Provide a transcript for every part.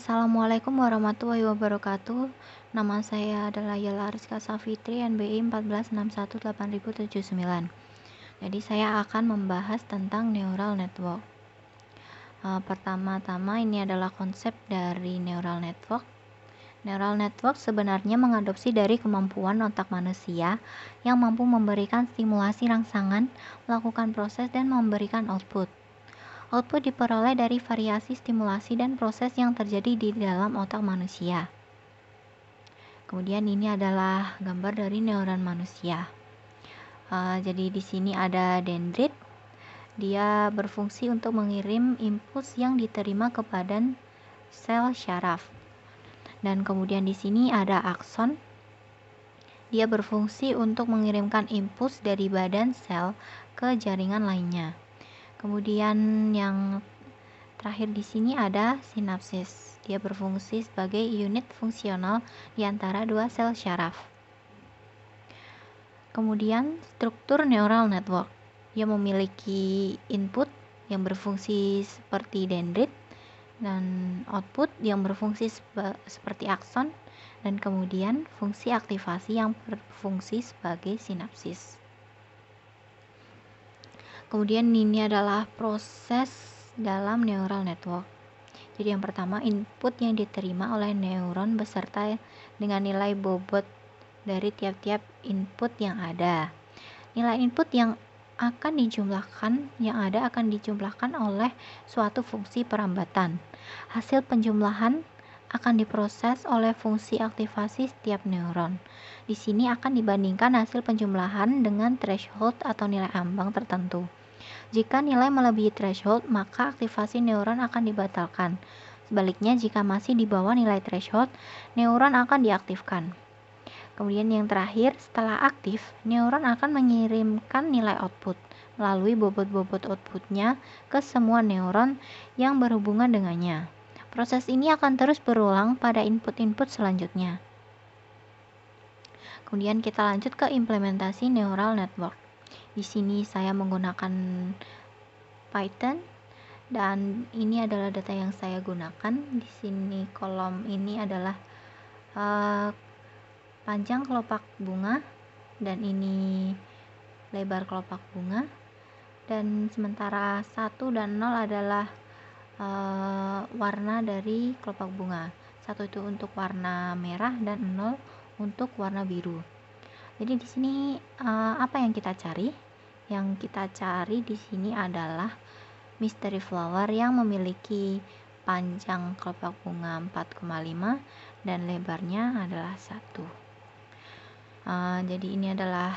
Assalamualaikum warahmatullahi wabarakatuh. Nama saya adalah Yela Rizka Safitri, NBI 14618.079. Jadi saya akan membahas tentang neural network. Pertama-tama ini adalah konsep dari neural network. Neural network sebenarnya mengadopsi dari kemampuan otak manusia yang mampu memberikan stimulasi rangsangan, melakukan proses, dan memberikan output. Output diperoleh dari variasi stimulasi dan proses yang terjadi di dalam otak manusia. Kemudian ini adalah gambar dari neuron manusia. Jadi di sini ada dendrit. Dia berfungsi untuk mengirim impuls yang diterima ke badan sel syaraf. Dan kemudian di sini ada akson. Dia berfungsi untuk mengirimkan impuls dari badan sel ke jaringan lainnya. Kemudian yang terakhir di sini ada sinapsis. Dia berfungsi sebagai unit fungsional di antara dua sel syaraf. Kemudian struktur neural network. Dia memiliki input yang berfungsi seperti dendrit dan output yang berfungsi seperti akson, dan kemudian fungsi aktivasi yang berfungsi sebagai sinapsis. Kemudian ini adalah proses dalam neural network. Jadi yang pertama, input yang diterima oleh neuron beserta dengan nilai bobot dari tiap-tiap input yang ada. Nilai input yang akan dijumlahkan oleh suatu fungsi perambatan. Hasil penjumlahan akan diproses oleh fungsi aktivasi setiap neuron. Di sini akan dibandingkan hasil penjumlahan dengan threshold atau nilai ambang tertentu. Jika nilai melebihi threshold, maka aktivasi neuron akan dibatalkan. Sebaliknya, jika masih di bawah nilai threshold, neuron akan diaktifkan. Kemudian yang terakhir, setelah aktif, neuron akan mengirimkan nilai output melalui bobot-bobot outputnya ke semua neuron yang berhubungan dengannya. Proses ini akan terus berulang pada input-input selanjutnya. Kemudian kita lanjut ke implementasi neural network. Di sini saya menggunakan Python dan ini adalah data yang saya gunakan. Di sini kolom ini adalah panjang kelopak bunga dan ini lebar kelopak bunga, dan sementara 1 dan 0 adalah warna dari kelopak bunga. 1 itu untuk warna merah dan 0 untuk warna biru. Jadi di sini apa yang kita cari? Yang kita cari di sini adalah mystery flower yang memiliki panjang kelopak bunga 4,5 dan lebarnya adalah 1. Jadi ini adalah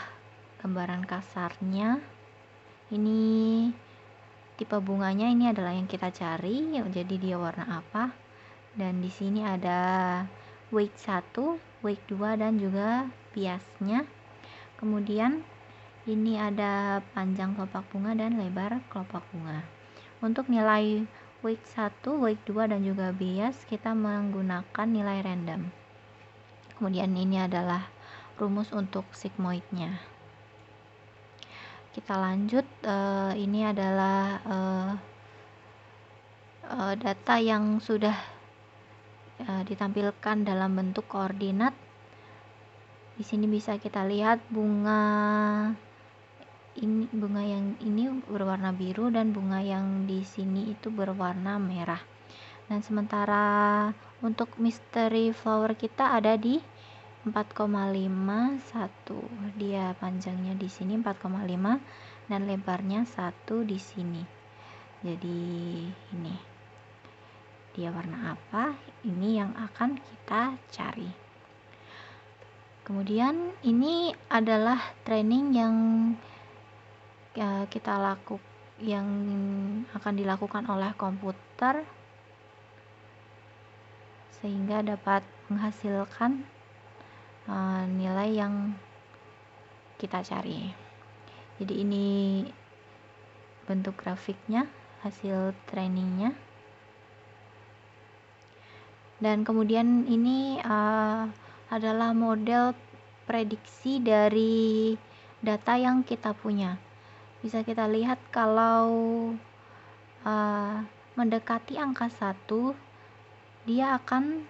gambaran kasarnya. Ini tipe bunganya, ini adalah yang kita cari. Jadi dia warna apa? Dan di sini ada weight 1, weight 2 dan juga biasnya. Kemudian ini ada panjang kelopak bunga dan lebar kelopak bunga. Untuk nilai weight 1, weight 2 dan juga bias, kita menggunakan nilai random. Kemudian ini adalah rumus untuk sigmoidnya. Kita lanjut, ini adalah data yang sudah ditampilkan dalam bentuk koordinat. Di sini bisa kita lihat bunga yang ini berwarna biru dan bunga yang di sini itu berwarna merah. Dan sementara untuk mystery flower kita ada di 4,51. Dia panjangnya di sini 4,5 dan lebarnya 1 di sini. Jadi ini dia warna apa? Ini yang akan kita cari. Kemudian ini adalah training yang yang akan dilakukan oleh komputer sehingga dapat menghasilkan nilai yang kita cari. Jadi ini bentuk grafiknya, hasil trainingnya. Dan kemudian ini adalah model prediksi dari data yang kita punya. Bisa kita lihat kalau mendekati angka 1, dia akan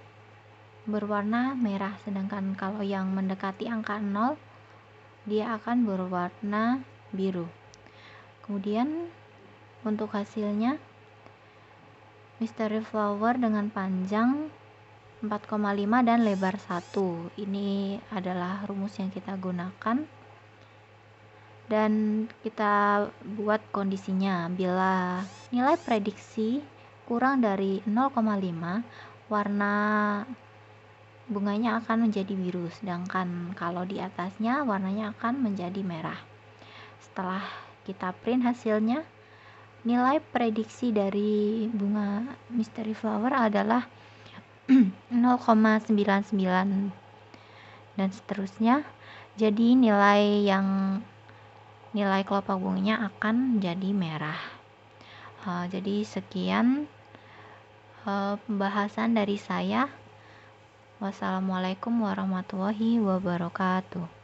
berwarna merah, sedangkan kalau yang mendekati angka 0 dia akan berwarna biru. Kemudian untuk hasilnya, mystery flower dengan panjang 4,5 dan lebar 1. Ini adalah rumus yang kita gunakan. Dan kita buat kondisinya, bila nilai prediksi kurang dari 0,5, warna bunganya akan menjadi biru, sedangkan kalau di atasnya warnanya akan menjadi merah. Setelah kita print hasilnya, nilai prediksi dari bunga mystery flower adalah 0,99 dan seterusnya. Jadi nilai kelopak bunganya akan jadi merah. Jadi sekian pembahasan dari saya. Wassalamualaikum warahmatullahi wabarakatuh.